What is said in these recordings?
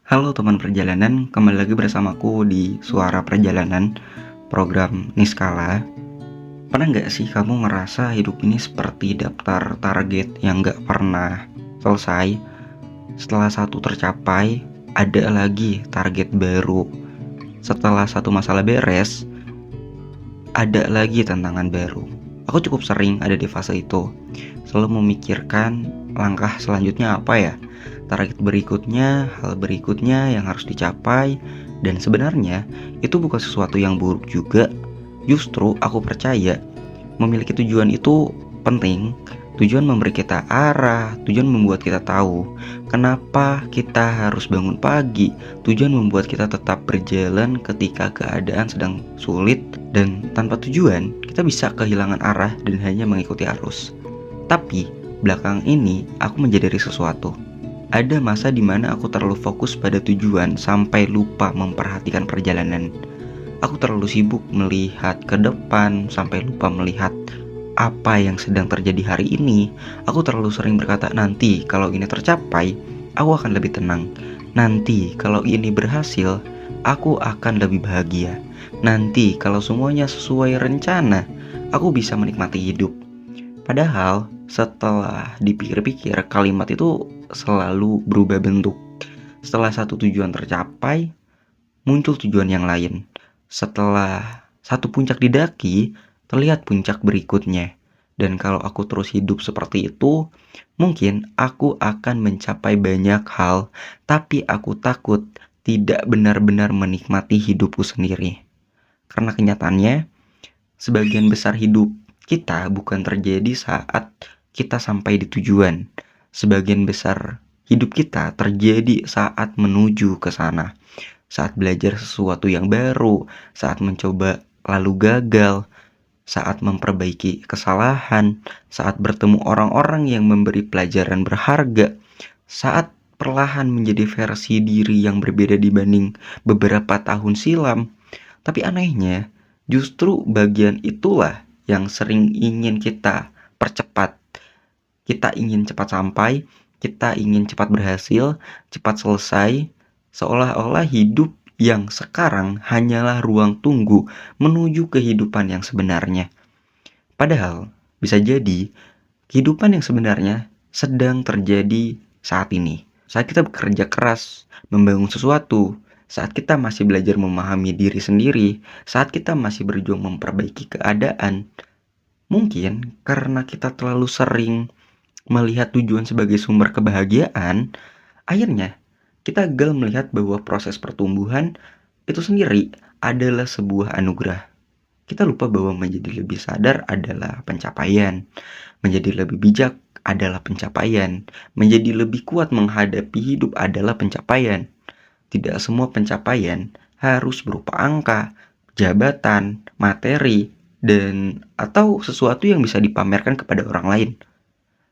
Halo teman perjalanan, kembali lagi bersamaku di Suara Perjalanan, program Niskala. Pernah nggak sih kamu ngerasa hidup ini seperti daftar target yang nggak pernah selesai? Setelah satu tercapai, ada lagi target baru. Setelah satu masalah beres, ada lagi tantangan baru. Aku cukup sering ada di fase itu, selalu memikirkan langkah selanjutnya apa ya, target berikutnya, hal berikutnya yang harus dicapai. Dan sebenarnya itu bukan sesuatu yang buruk juga. Justru aku percaya memiliki tujuan itu penting. Tujuan memberi kita arah, tujuan membuat kita tahu kenapa kita harus bangun pagi. Tujuan membuat kita tetap berjalan ketika keadaan sedang sulit, dan tanpa tujuan kita bisa kehilangan arah dan hanya mengikuti arus. Tapi belakang ini aku menyadari sesuatu. Ada masa di mana aku terlalu fokus pada tujuan sampai lupa memperhatikan perjalanan. Aku terlalu sibuk melihat ke depan sampai lupa melihat apa yang sedang terjadi hari ini. Aku terlalu sering berkata, nanti kalau ini tercapai, aku akan lebih tenang. Nanti kalau ini berhasil, aku akan lebih bahagia. Nanti kalau semuanya sesuai rencana, aku bisa menikmati hidup. Padahal setelah dipikir-pikir, kalimat itu selalu berubah bentuk. Setelah satu tujuan tercapai, muncul tujuan yang lain. Setelah satu puncak didaki, terlihat puncak berikutnya. Dan kalau aku terus hidup seperti itu, mungkin aku akan mencapai banyak hal, tapi aku takut tidak benar-benar menikmati hidupku sendiri. Karena kenyataannya, sebagian besar hidup kita bukan terjadi saat kita sampai di tujuan. Sebagian besar hidup kita terjadi saat menuju ke sana, saat belajar sesuatu yang baru, saat mencoba lalu gagal, saat memperbaiki kesalahan, saat bertemu orang-orang yang memberi pelajaran berharga, saat perlahan menjadi versi diri yang berbeda dibanding beberapa tahun silam. Tapi anehnya, justru bagian itulah yang sering ingin kita percepat. Kita ingin cepat sampai, kita ingin cepat berhasil, cepat selesai, seolah-olah hidup yang sekarang hanyalah ruang tunggu menuju kehidupan yang sebenarnya. Padahal, bisa jadi kehidupan yang sebenarnya sedang terjadi saat ini. Saat kita bekerja keras, membangun sesuatu, saat kita masih belajar memahami diri sendiri, saat kita masih berjuang memperbaiki keadaan. Mungkin karena kita terlalu sering melihat tujuan sebagai sumber kebahagiaan, akhirnya kita gagal melihat bahwa proses pertumbuhan itu sendiri adalah sebuah anugerah. Kita lupa bahwa menjadi lebih sadar adalah pencapaian, menjadi lebih bijak adalah pencapaian, menjadi lebih kuat menghadapi hidup adalah pencapaian. Tidak semua pencapaian harus berupa angka, jabatan, materi, dan atau sesuatu yang bisa dipamerkan kepada orang lain.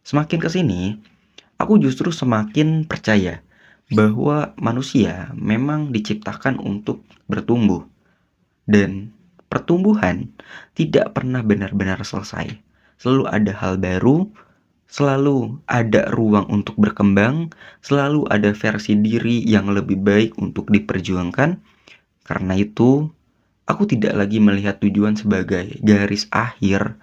Semakin kesini, aku justru semakin percaya bahwa manusia memang diciptakan untuk bertumbuh, dan pertumbuhan tidak pernah benar-benar selesai. Selalu ada hal baru, selalu ada ruang untuk berkembang, selalu ada versi diri yang lebih baik untuk diperjuangkan. Karena itu, aku tidak lagi melihat tujuan sebagai garis akhir,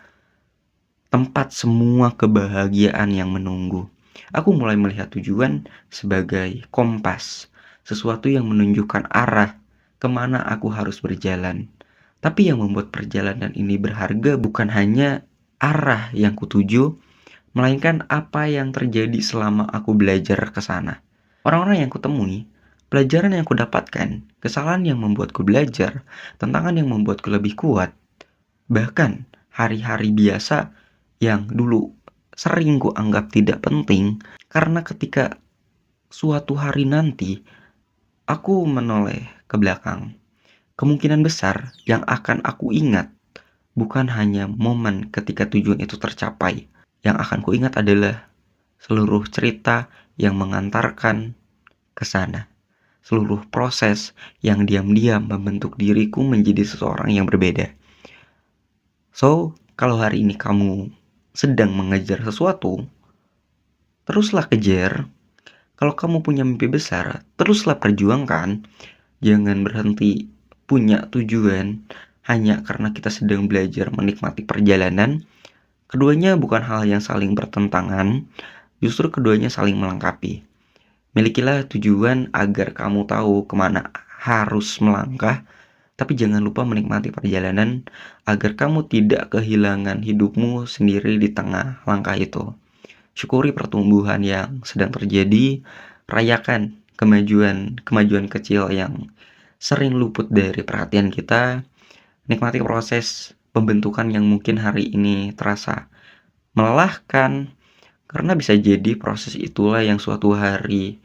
tempat semua kebahagiaan yang menunggu. Aku mulai melihat tujuan sebagai kompas, sesuatu yang menunjukkan arah kemana aku harus berjalan. Tapi yang membuat perjalanan ini berharga bukan hanya arah yang kutuju, melainkan apa yang terjadi selama aku belajar ke sana. Orang-orang yang kutemui, pelajaran yang kudapatkan, kesalahan yang membuatku belajar, tantangan yang membuatku lebih kuat, bahkan hari-hari biasa yang dulu sering ku anggap tidak penting, karena ketika suatu hari nanti aku menoleh ke belakang, kemungkinan besar yang akan aku ingat bukan hanya momen ketika tujuan itu tercapai. Yang akan ku ingat adalah seluruh cerita yang mengantarkan ke sana. Seluruh proses yang diam-diam membentuk diriku menjadi seseorang yang berbeda. So, kalau hari ini kamu sedang mengejar sesuatu, teruslah kejar. Kalau kamu punya mimpi besar, teruslah perjuangkan. Jangan berhenti punya tujuan hanya karena kita sedang belajar menikmati perjalanan. Keduanya bukan hal yang saling bertentangan, justru keduanya saling melengkapi. Milikilah tujuan agar kamu tahu kemana harus melangkah, tapi jangan lupa menikmati perjalanan agar kamu tidak kehilangan hidupmu sendiri di tengah langkah itu. Syukuri pertumbuhan yang sedang terjadi, rayakan kemajuan kecil yang sering luput dari perhatian kita, nikmati proses pembentukan yang mungkin hari ini terasa melelahkan, karena bisa jadi proses itulah yang suatu hari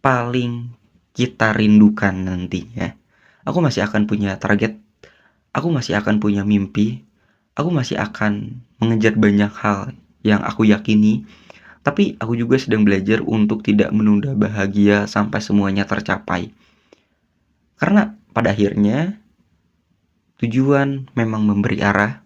paling kita rindukan nantinya. Aku masih akan punya target, aku masih akan punya mimpi, aku masih akan mengejar banyak hal yang aku yakini, tapi aku juga sedang belajar untuk tidak menunda bahagia sampai semuanya tercapai. Karena pada akhirnya tujuan memang memberi arah,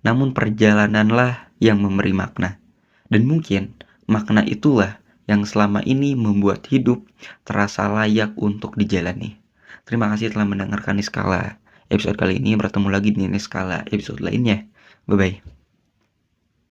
namun perjalananlah yang memberi makna. Dan mungkin makna itulah yang selama ini membuat hidup terasa layak untuk dijalani. Terima kasih telah mendengarkan Niskala. Episode kali ini bertemu lagi di Niskala episode lainnya. Bye-bye.